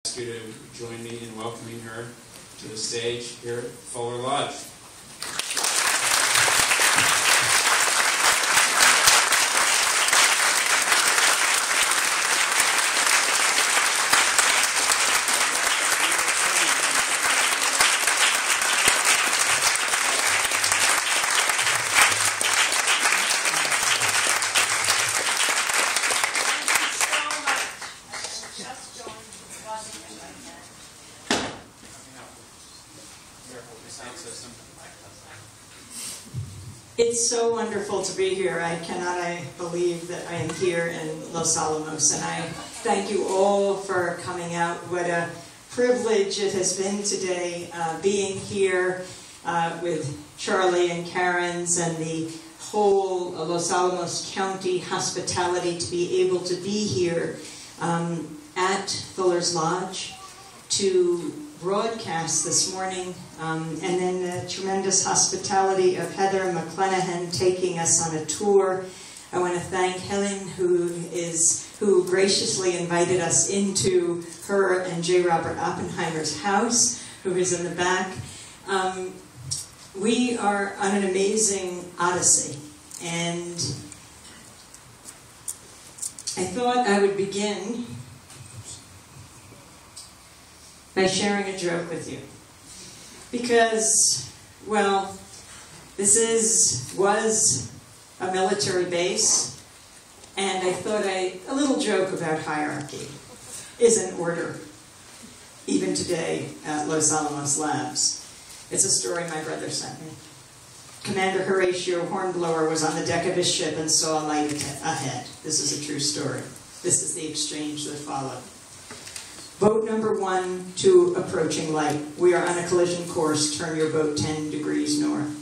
ask you to join me in welcoming her to the stage here at Fuller Lodge. It's so wonderful to be here. I cannot believe that I am here in Los Alamos, and I thank you all for coming out. What a privilege it has been today, being here with Charlie and Karen's and the whole Los Alamos County hospitality to be able to be here at Fuller's Lodge to broadcast this morning, and then the tremendous hospitality of Heather McClenahan taking us on a tour. I want to thank Helen, who graciously invited us into her and J. Robert Oppenheimer's house, who is in the back. We are on an amazing odyssey, and I thought I would begin by sharing a joke with you. Because, well, this was a military base, and I thought a little joke about hierarchy is in order, even today at Los Alamos Labs. It's a story my brother sent me. Commander Horatio Hornblower was on the deck of his ship and saw a light ahead. This is a true story. This is the exchange that followed. Boat number 1 to approaching light. We are on a collision course. Turn your boat 10 degrees north.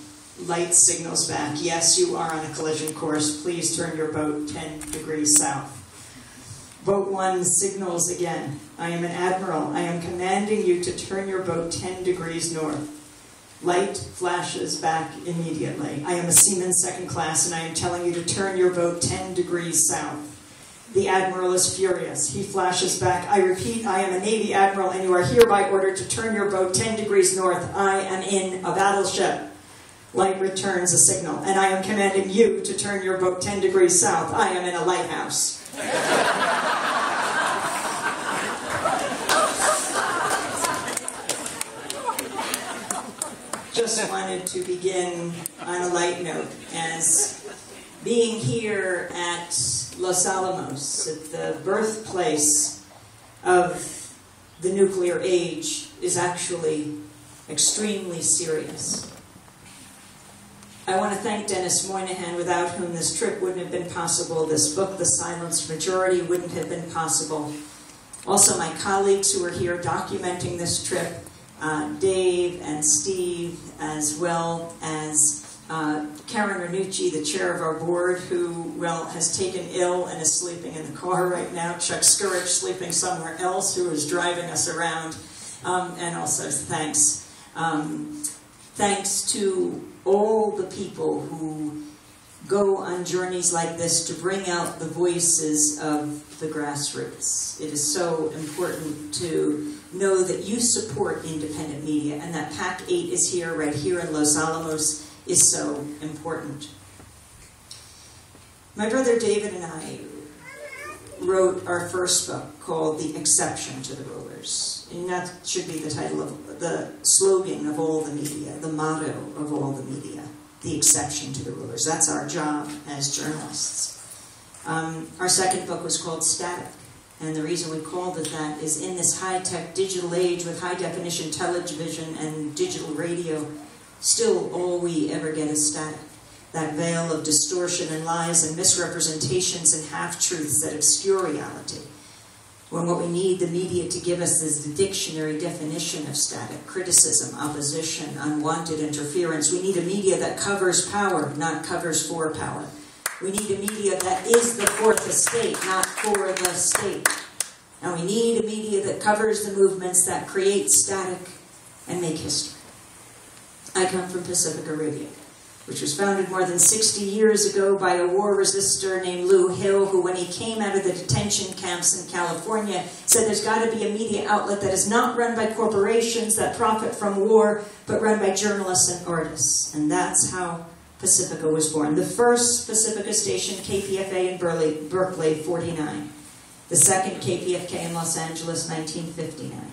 Light signals back. Yes, you are on a collision course. Please turn your boat 10 degrees south. Boat 1 signals again. I am an admiral. I am commanding you to turn your boat 10 degrees north. Light flashes back immediately. I am a seaman second class, and I am telling you to turn your boat 10 degrees south. The admiral is furious. He flashes back. I repeat, I am a Navy admiral, and you are hereby ordered to turn your boat 10 degrees north. I am in a battleship. Light returns a signal, and I am commanding you to turn your boat 10 degrees south. I am in a lighthouse. Just wanted to begin on a light note, as being here at Los Alamos, at the birthplace of the nuclear age, is actually extremely serious. I want to thank Dennis Moynihan, without whom this trip wouldn't have been possible. This book, The Silenced Majority, wouldn't have been possible. Also, my colleagues who are here documenting this trip, Dave and Steve, as well as Karen Ranucci, the chair of our board, who, well, has taken ill and is sleeping in the car right now. Chuck Skurich sleeping somewhere else, who is driving us around. And also thanks to all the people who go on journeys like this to bring out the voices of the grassroots. It is so important to know that you support independent media, and that PAC 8 is here, right here in Los Alamos, is so important. My brother David and I wrote our first book called The Exception to the Rulers. And that should be the title of the slogan of all the media, the motto of all the media, the exception to the rulers. That's our job as journalists. Our second book was called Static. And the reason we called it that is, in this high-tech digital age with high-definition television and digital radio, still all we ever get is static. That veil of distortion and lies and misrepresentations and half-truths that obscure reality. When what we need the media to give us is the dictionary definition of static: criticism, opposition, unwanted interference. We need a media that covers power, not covers for power. We need a media that is the fourth estate, not for the state. And we need a media that covers the movements that create static and make history. I come from Pacifica Radio. which was founded more than 60 years ago by a war resistor named Lou Hill, who, when he came out of the detention camps in California, said there's got to be a media outlet that is not run by corporations that profit from war, but run by journalists and artists. And that's how Pacifica was born. The first Pacifica station, KPFA in Berkeley, 49. The second, KPFK in Los Angeles, 1959.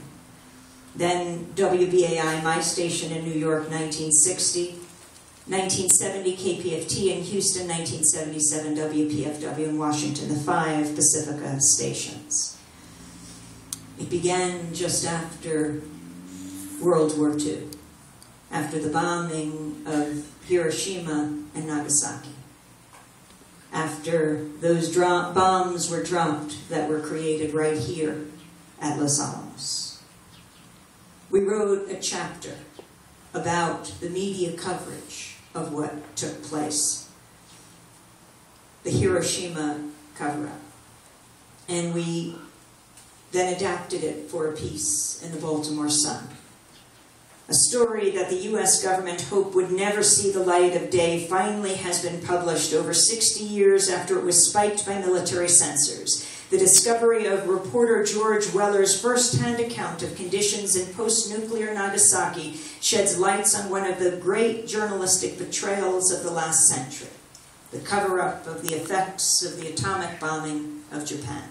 Then WBAI, my station in New York, 1960. 1970, KPFT in Houston, 1977, WPFW in Washington, the 5 Pacifica stations. It began just after World War II, after the bombing of Hiroshima and Nagasaki, after those bombs were dropped that were created right here at Los Alamos. We wrote a chapter about the media coverage of what took place, the Hiroshima cover-up. And we then adapted it for a piece in the Baltimore Sun. A story that the U.S. government hoped would never see the light of day finally has been published over 60 years after it was spiked by military censors. The discovery of reporter George Weller's first-hand account of conditions in post-nuclear Nagasaki sheds lights on one of the great journalistic betrayals of the last century, the cover-up of the effects of the atomic bombing of Japan.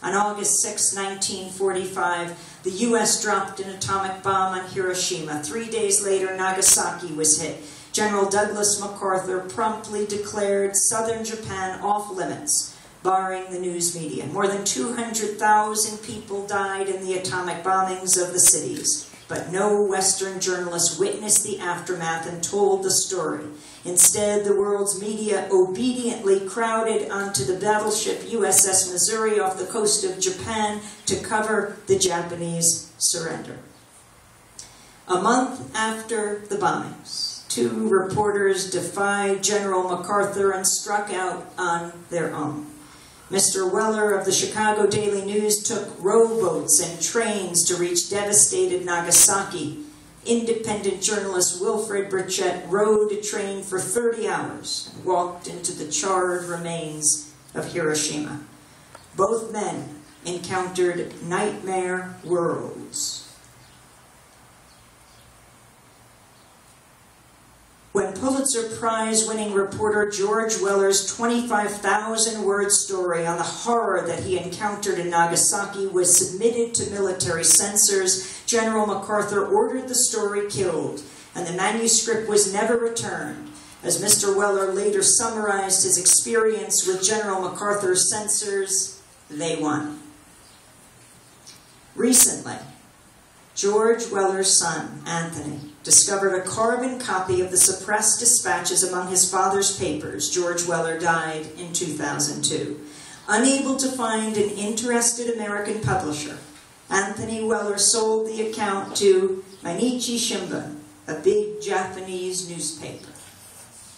On August 6, 1945, the U.S. dropped an atomic bomb on Hiroshima. 3 days later, Nagasaki was hit. General Douglas MacArthur promptly declared southern Japan off-limits, barring the news media. More than 200,000 people died in the atomic bombings of the cities, but no Western journalist witnessed the aftermath and told the story. Instead, the world's media obediently crowded onto the battleship USS Missouri off the coast of Japan to cover the Japanese surrender. A month after the bombings, 2 reporters defied General MacArthur and struck out on their own. Mr. Weller of the Chicago Daily News took rowboats and trains to reach devastated Nagasaki. Independent journalist Wilfred Burchett rowed a train for 30 hours and walked into the charred remains of Hiroshima. Both men encountered nightmare worlds. When Pulitzer Prize-winning reporter George Weller's 25,000-word story on the horror that he encountered in Nagasaki was submitted to military censors, General MacArthur ordered the story killed, and the manuscript was never returned. As Mr. Weller later summarized his experience with General MacArthur's censors, they won. Recently, George Weller's son, Anthony, discovered a carbon copy of the suppressed dispatches among his father's papers. George Weller died in 2002. Unable to find an interested American publisher, Anthony Weller sold the account to Mainichi Shimbun, a big Japanese newspaper.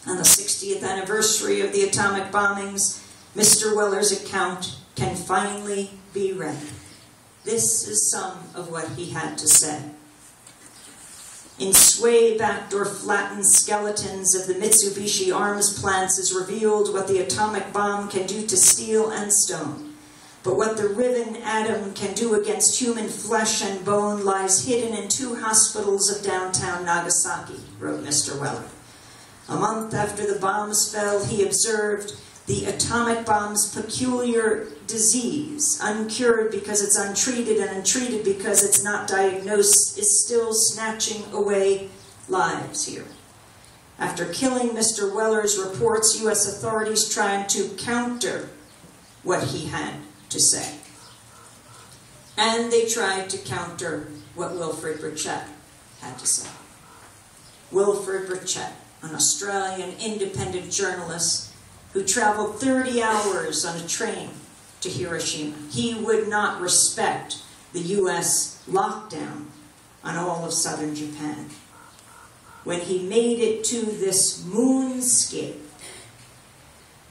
On the 60th anniversary of the atomic bombings, Mr. Weller's account can finally be read. This is some of what he had to say. In sway-backed or flattened skeletons of the Mitsubishi arms plants is revealed what the atomic bomb can do to steel and stone. But what the riven atom can do against human flesh and bone lies hidden in 2 hospitals of downtown Nagasaki, wrote Mr. Weller. A month after the bombs fell, he observed the atomic bomb's peculiar disease, uncured because it's untreated and untreated because it's not diagnosed, is still snatching away lives here. After killing Mr. Weller's reports, U.S. authorities tried to counter what he had to say. And they tried to counter what Wilfred Burchett had to say. Wilfred Burchett, an Australian independent journalist who traveled 30 hours on a train to Hiroshima. He would not respect the U.S. lockdown on all of southern Japan. When he made it to this moonscape,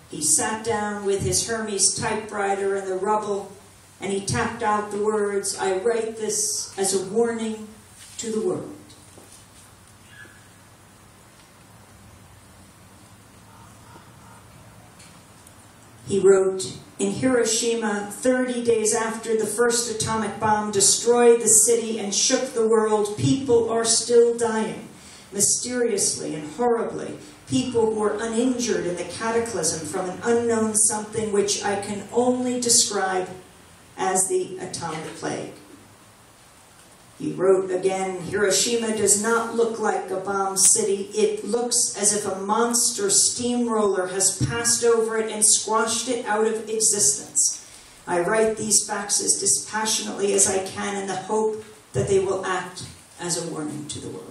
he sat down with his Hermes typewriter in the rubble and he tapped out the words, "I write this as a warning to the world." He wrote, in Hiroshima, 30 days after the first atomic bomb destroyed the city and shook the world, people are still dying, mysteriously and horribly. People who are uninjured in the cataclysm from an unknown something which I can only describe as the atomic plague. He wrote again, Hiroshima does not look like a bombed city. It looks as if a monster steamroller has passed over it and squashed it out of existence. I write these facts as dispassionately as I can in the hope that they will act as a warning to the world.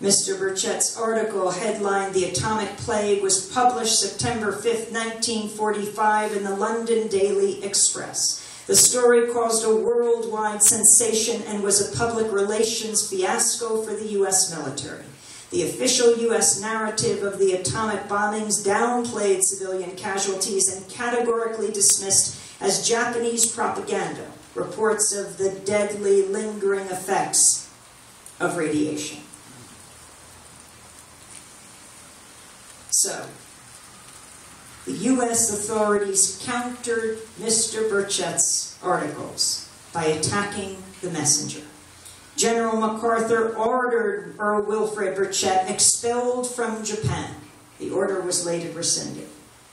Mr. Burchett's article, headlined The Atomic Plague, was published September 5th, 1945 in the London Daily Express. The story caused a worldwide sensation and was a public relations fiasco for the U.S. military. The official U.S. narrative of the atomic bombings downplayed civilian casualties and categorically dismissed as Japanese propaganda reports of the deadly, lingering effects of radiation. So, the U.S. authorities countered Mr. Burchett's articles by attacking the messenger. General MacArthur ordered Earl Wilfred Burchett expelled from Japan. The order was later rescinded.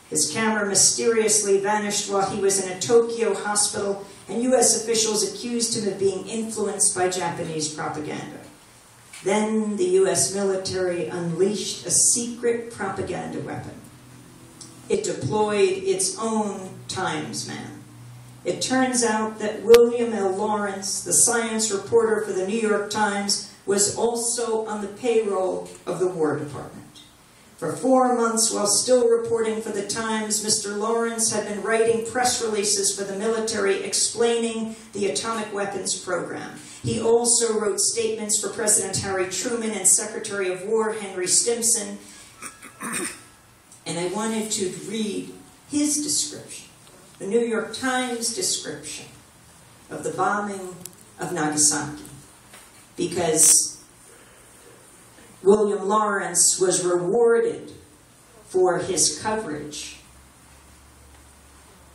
His camera mysteriously vanished while he was in a Tokyo hospital, and U.S. officials accused him of being influenced by Japanese propaganda. Then the U.S. military unleashed a secret propaganda weapon. It deployed its own Times man. It turns out that William L. Lawrence, the science reporter for the New York Times, was also on the payroll of the War Department. For 4 months, while still reporting for the Times, Mr. Lawrence had been writing press releases for the military explaining the atomic weapons program. He also wrote statements for President Harry Truman and Secretary of War Henry Stimson. And I wanted to read his description, the New York Times description of the bombing of Nagasaki, because William Lawrence was rewarded for his coverage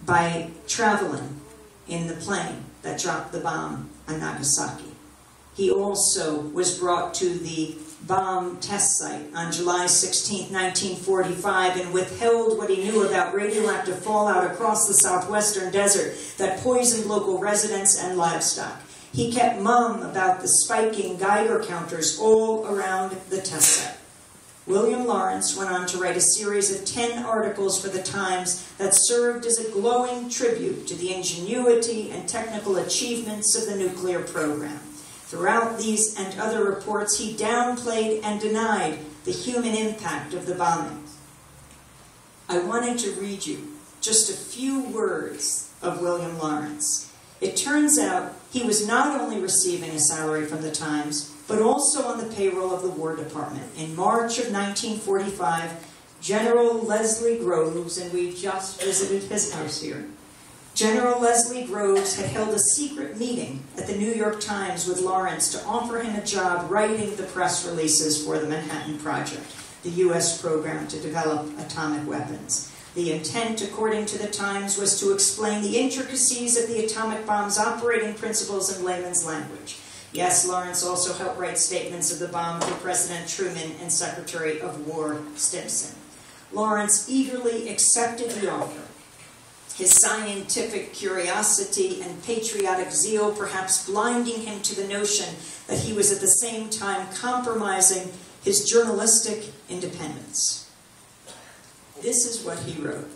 by traveling in the plane that dropped the bomb on Nagasaki. He also was brought to the bomb test site on July 16, 1945, and withheld what he knew about radioactive fallout across the southwestern desert that poisoned local residents and livestock. He kept mum about the spiking Geiger counters all around the test site. William Lawrence went on to write a series of 10 articles for the Times that served as a glowing tribute to the ingenuity and technical achievements of the nuclear program. Throughout these and other reports, he downplayed and denied the human impact of the bombings. I wanted to read you just a few words of William Lawrence. It turns out he was not only receiving a salary from the Times, but also on the payroll of the War Department. In March of 1945, General Leslie Groves, and we just visited his house here, General Leslie Groves had held a secret meeting at the New York Times with Lawrence to offer him a job writing the press releases for the Manhattan Project, the U.S. program to develop atomic weapons. The intent, according to the Times, was to explain the intricacies of the atomic bomb's operating principles in layman's language. Yes, Lawrence also helped write statements of the bomb for President Truman and Secretary of War Stimson. Lawrence eagerly accepted the offer. His scientific curiosity and patriotic zeal perhaps blinding him to the notion that he was at the same time compromising his journalistic independence. This is what he wrote.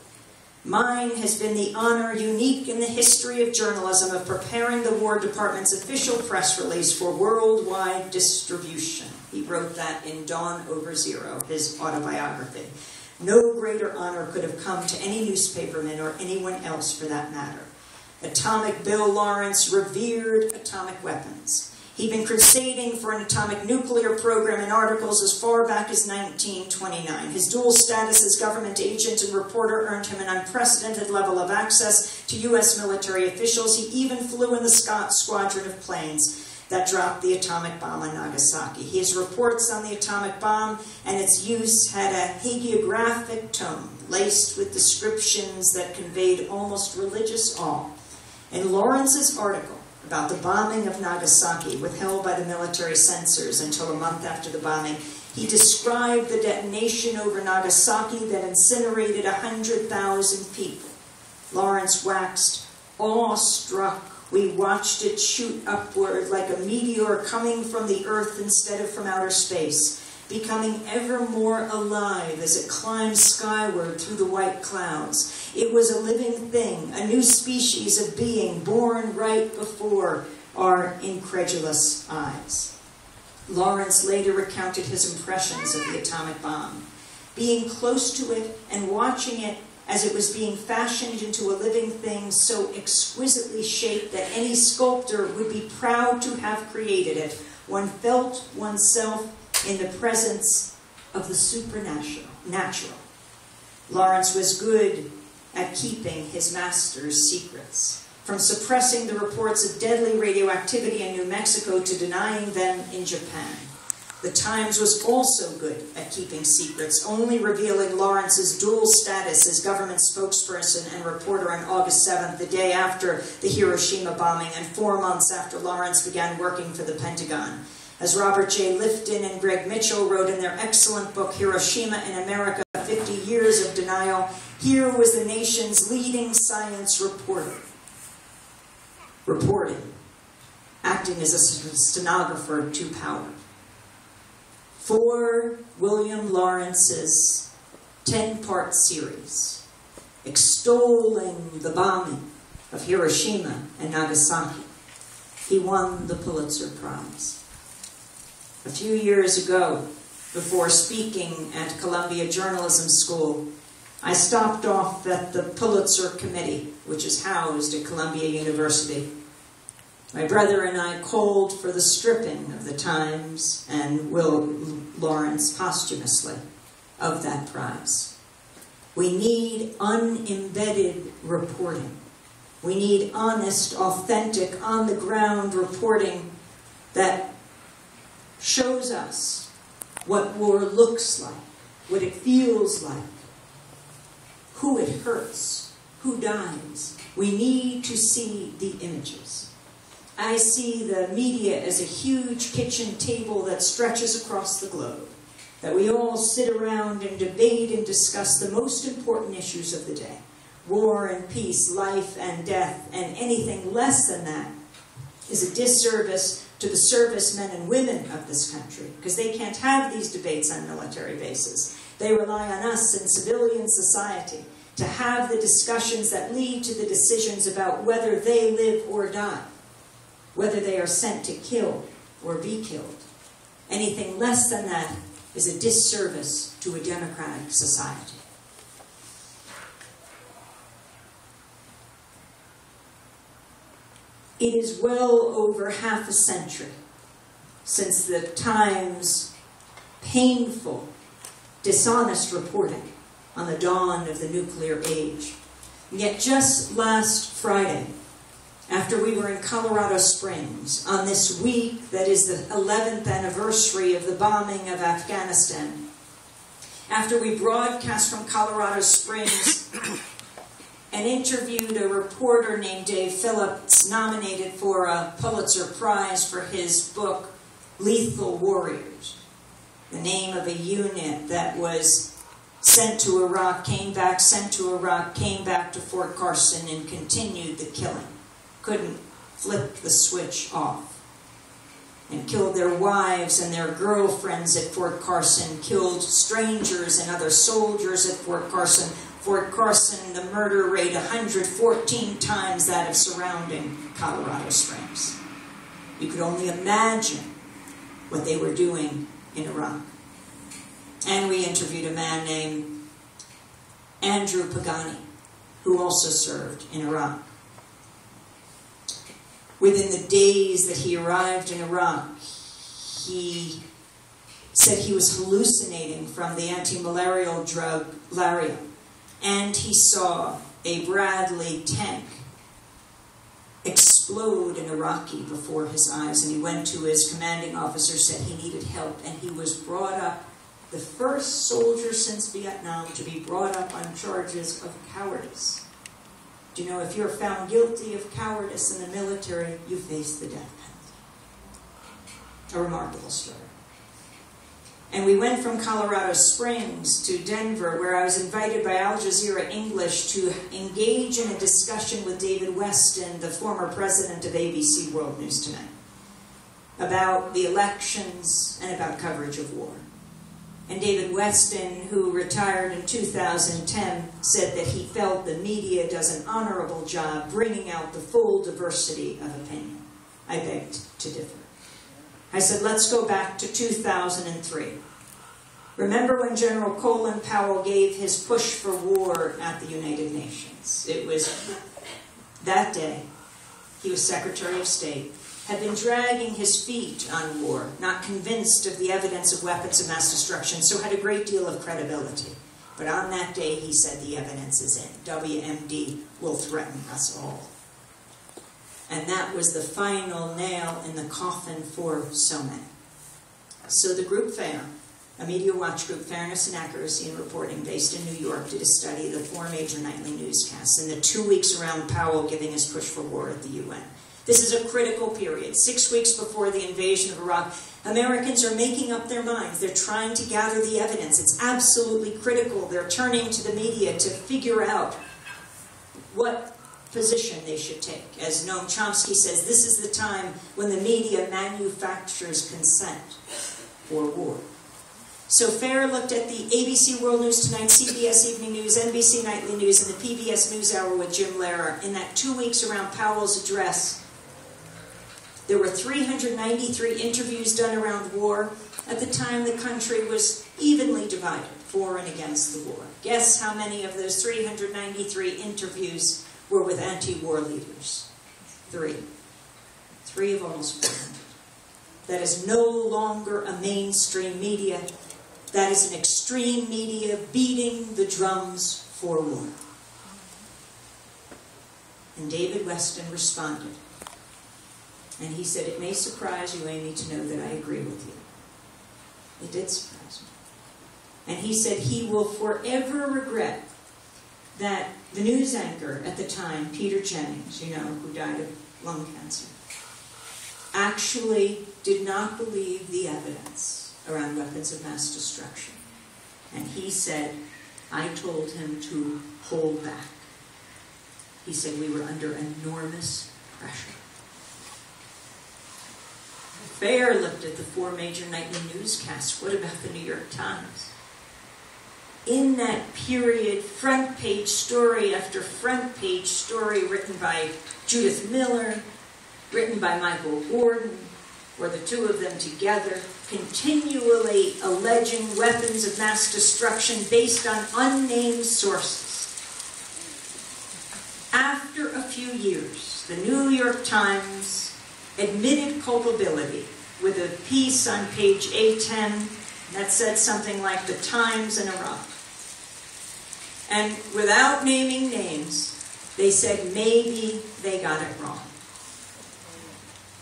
Mine has been the honor unique in the history of journalism of preparing the War Department's official press release for worldwide distribution. He wrote that in Dawn Over Zero, his autobiography. No greater honor could have come to any newspaperman or anyone else for that matter. Atomic Bill Lawrence revered atomic weapons. He'd been crusading for an atomic nuclear program in articles as far back as 1929. His dual status as government agent and reporter earned him an unprecedented level of access to U.S. military officials. He even flew in the Scott squadron of planes that dropped the atomic bomb on Nagasaki. His reports on the atomic bomb and its use had a hagiographic tone, laced with descriptions that conveyed almost religious awe. In Lawrence's article about the bombing of Nagasaki, withheld by the military censors until a month after the bombing, he described the detonation over Nagasaki that incinerated 100,000 people. Lawrence waxed awestruck. We watched it shoot upward like a meteor coming from the earth instead of from outer space, becoming ever more alive as it climbed skyward through the white clouds. It was a living thing, a new species of being born right before our incredulous eyes. Lawrence later recounted his impressions of the atomic bomb. Being close to it and watching it as it was being fashioned into a living thing so exquisitely shaped that any sculptor would be proud to have created it, one felt oneself in the presence of the supernatural. Lawrence was good at keeping his master's secrets, from suppressing the reports of deadly radioactivity in New Mexico to denying them in Japan. The Times was also good at keeping secrets, only revealing Lawrence's dual status as government spokesperson and reporter on August 7th, the day after the Hiroshima bombing and 4 months after Lawrence began working for the Pentagon. As Robert J. Lifton and Greg Mitchell wrote in their excellent book, Hiroshima in America, 50 Years of Denial, here was the nation's leading science reporter, reporting, acting as a stenographer to power. For William Lawrence's 10-part series, extolling the bombing of Hiroshima and Nagasaki, he won the Pulitzer Prize. A few years ago, before speaking at Columbia Journalism School, I stopped off at the Pulitzer Committee, which is housed at Columbia University. My brother and I called for the stripping of the Times and Will Lawrence posthumously of that prize. We need unembedded reporting. We need honest, authentic, on-the-ground reporting that shows us what war looks like, what it feels like, who it hurts, who dies. We need to see the images. I see the media as a huge kitchen table that stretches across the globe, that we all sit around and debate and discuss the most important issues of the day. War and peace, life and death, and anything less than that is a disservice to the servicemen and women of this country, because they can't have these debates on military bases. They rely on us in civilian society to have the discussions that lead to the decisions about whether they live or die, whether they are sent to kill or be killed. Anything less than that is a disservice to a democratic society. It is well over half a century since the Times' painful, dishonest reporting on the dawn of the nuclear age. And yet just last Friday, after we were in Colorado Springs, on this week that is the 11th anniversary of the bombing of Afghanistan, after we broadcast from Colorado Springs and interviewed a reporter named Dave Phillips, nominated for a Pulitzer Prize for his book, Lethal Warriors, the name of a unit that was sent to Iraq, came back, sent to Iraq, came back to Fort Carson, and continued the killing. Couldn't flip the switch off. And killed their wives and their girlfriends at Fort Carson, killed strangers and other soldiers at Fort Carson. Fort Carson, the murder rate 114 times that of surrounding Colorado Springs. You could only imagine what they were doing in Iraq. And we interviewed a man named Andrew Pagani, who also served in Iraq. Within the days that he arrived in Iraq, he said he was hallucinating from the anti-malarial drug Laria, and he saw a Bradley tank explode explode in Iraqi before his eyes, and he went to his commanding officer, said he needed help, and he was brought up, the first soldier since Vietnam to be brought up on charges of cowardice. Do you know, if you're found guilty of cowardice in the military, you face the death penalty. A remarkable story. And we went from Colorado Springs to Denver, where I was invited by Al Jazeera English to engage in a discussion with David Weston, the former president of ABC World News Tonight, about the elections and about coverage of war. And David Weston, who retired in 2010, said that he felt the media does an honorable job bringing out the full diversity of opinion. I begged to differ. I said, let's go back to 2003. Remember when General Colin Powell gave his push for war at the United Nations? It was that day. He was Secretary of State, had been dragging his feet on war, not convinced of the evidence of weapons of mass destruction, so had a great deal of credibility. But on that day, he said the evidence is in. WMD will threaten us all. And that was the final nail in the coffin for so many. So the group FAIR, a media watch group, Fairness and Accuracy in Reporting, based in New York, did a study of the 4 major nightly newscasts in the 2 weeks around Powell giving his push for war at the UN. This is a critical period. 6 weeks before the invasion of Iraq, Americans are making up their minds. They're trying to gather the evidence. It's absolutely critical. They're turning to the media to figure out what position they should take. As Noam Chomsky says, this is the time when the media manufactures consent for war. So FAIR looked at the ABC World News Tonight, CBS Evening News, NBC Nightly News, and the PBS NewsHour with Jim Lehrer. In that 2 weeks around Powell's address, there were 393 interviews done around war. At the time, the country was evenly divided, for and against the war. Guess how many of those 393 interviews were with anti-war leaders? 3. 3 of almost 400. That is no longer a mainstream media. That is an extreme media beating the drums for war. And David Weston responded. And he said, it may surprise you, Amy, to know that I agree with you. It did surprise me. And he said he will forever regret that the news anchor at the time, Peter Jennings, you know, who died of lung cancer, actually did not believe the evidence around weapons of mass destruction. And he said, I told him to hold back. He said we were under enormous pressure. FAIR looked at the 4 major nightly newscasts. What about the New York Times? In that period, front page story after front page story written by Judith Miller, written by Michael Gordon, or the two of them together, continually alleging weapons of mass destruction based on unnamed sources. After a few years, the New York Times admitted culpability with a piece on page A10 that said something like the Times in Iraq. And without naming names, they said maybe they got it wrong.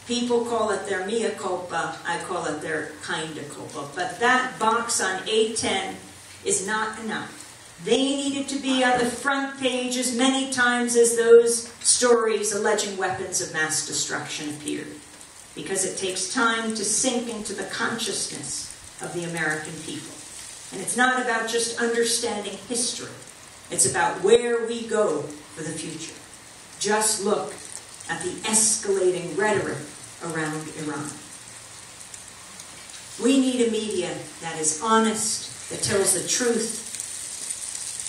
People call it their mea culpa, I call it their kinda culpa. But that box on A10 is not enough. They needed to be on the front page as many times as those stories alleging weapons of mass destruction appeared. Because it takes time to sink into the consciousness of the American people. And it's not about just understanding history. It's about where we go for the future. Just look at the escalating rhetoric around Iran. We need a media that is honest, that tells the truth.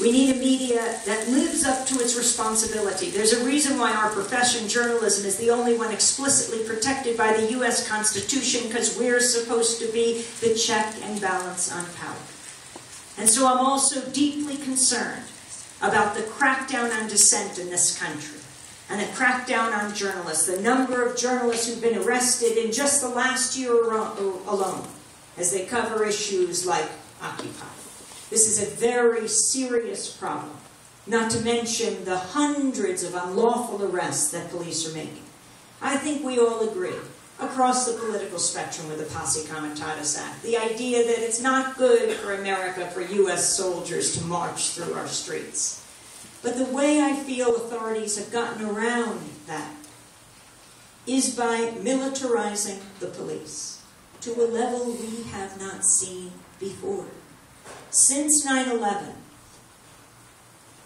We need a media that lives up to its responsibility. There's a reason why our profession, journalism, is the only one explicitly protected by the U.S. Constitution, because we're supposed to be the check and balance on power. And so I'm also deeply concerned about the crackdown on dissent in this country and the crackdown on journalists, the number of journalists who've been arrested in just the last year alone as they cover issues like Occupy. This is a very serious problem, not to mention the hundreds of unlawful arrests that police are making. I think we all agree, across the political spectrum with the Posse Comitatus Act, the idea that it's not good for America for U.S. soldiers to march through our streets. But the way I feel authorities have gotten around that is by militarizing the police to a level we have not seen before. Since 9/11,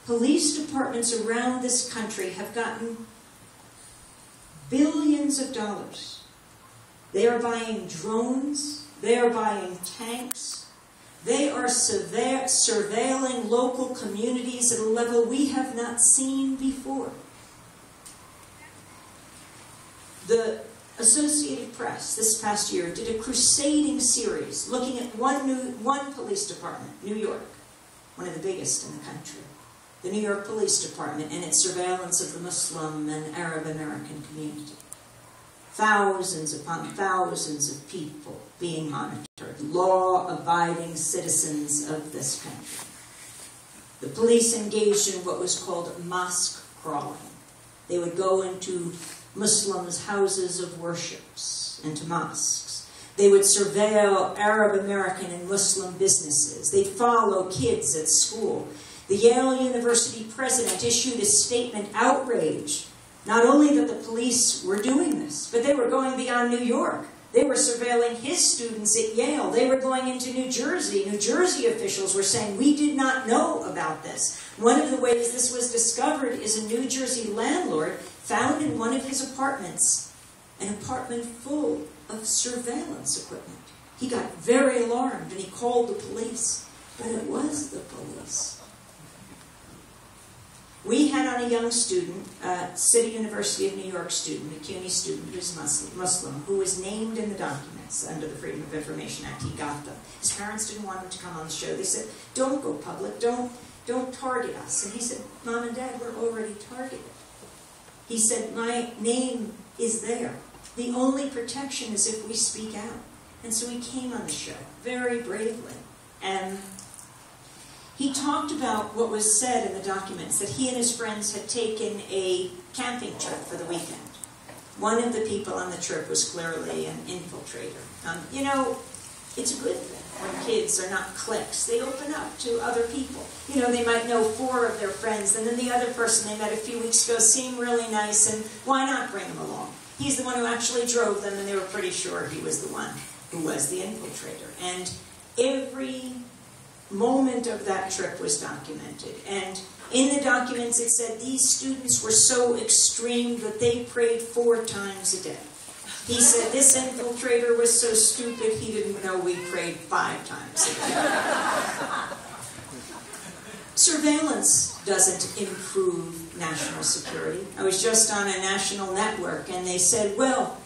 police departments around this country have gotten billions of dollars. They are buying drones, they are buying tanks, they are surveilling local communities at a level we have not seen before. The Associated Press this past year did a crusading series looking at one police department, New York, one of the biggest in the country, the New York Police Department and its surveillance of the Muslim and Arab American community. Thousands upon thousands of people being monitored, law-abiding citizens of this country. The police engaged in what was called mosque crawling. They would go into Muslims' houses of worships, into mosques. They would surveil Arab American and Muslim businesses. They'd follow kids at school. The Yale University president issued a statement outraged, not only that the police were doing this, but they were going beyond New York. They were surveilling his students at Yale. They were going into New Jersey. New Jersey officials were saying, we did not know about this. One of the ways this was discovered is a New Jersey landlord found in one of his apartments an apartment full of surveillance equipment. He got very alarmed and he called the police, but it was the police. We had on a young student, a City University of New York student, a CUNY student who's Muslim, who was named in the documents under the Freedom of Information Act. He got them. His parents didn't want him to come on the show. They said, don't go public, don't target us. And he said, Mom and Dad, we're already targeted. He said, my name is there. The only protection is if we speak out. And so he came on the show, very bravely. And he talked about what was said in the documents, that he and his friends had taken a camping trip for the weekend. One of the people on the trip was clearly an infiltrator. You know, it's a good thing when kids are not cliques. They open up to other people. You know, they might know 4 of their friends, and then the other person they met a few weeks ago seemed really nice, and why not bring him along? He's the one who actually drove them, and they were pretty sure he was the one who was the infiltrator. And every moment of that trip was documented. And in the documents it said these students were so extreme that they prayed 4 times a day. He said this infiltrator was so stupid he didn't know we prayed 5 times a day. Surveillance doesn't improve national security. I was just on a national network and they said, well,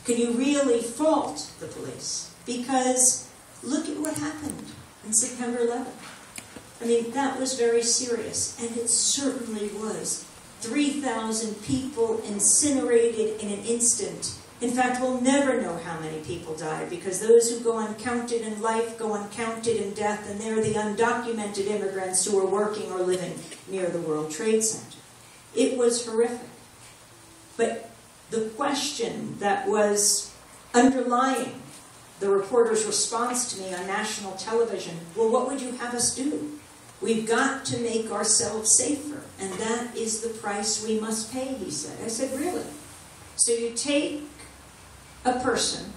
can you really fault the police? Because look at what happened on September 11th. I mean, that was very serious, and it certainly was. 3,000 people incinerated in an instant. In fact, we'll never know how many people died, because those who go uncounted in life go uncounted in death, and they're the undocumented immigrants who are working or living near the World Trade Center. It was horrific. But the question that was underlying the reporter's response to me on national television, well, what would you have us do? We've got to make ourselves safer, and that is the price we must pay, he said. I said, really? So you take a person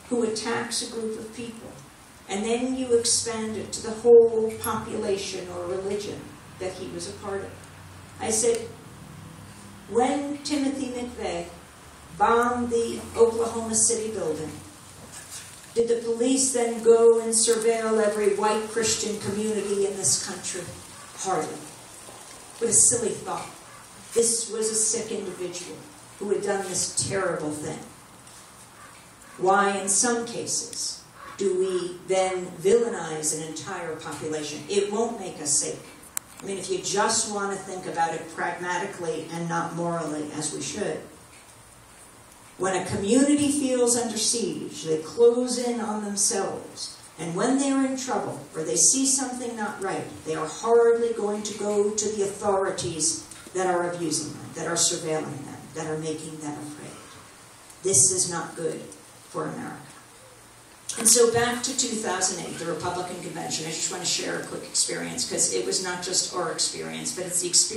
who attacks a group of people, and then you expand it to the whole population or religion that he was a part of. I said, when Timothy McVeigh bombed the Oklahoma City building, did the police then go and surveil every white Christian community in this country? Hardly. What a silly thought. This was a sick individual who had done this terrible thing. Why, in some cases, do we then villainize an entire population? It won't make us safe. I mean, if you just want to think about it pragmatically and not morally, as we should, when a community feels under siege, they close in on themselves. And when they're in trouble, or they see something not right, they are hardly going to go to the authorities that are abusing them, that are surveilling them. that are making them afraid. This is not good for America. And so back to 2008, the Republican convention. I just want to share a quick experience, because it was not just our experience, but it's the experience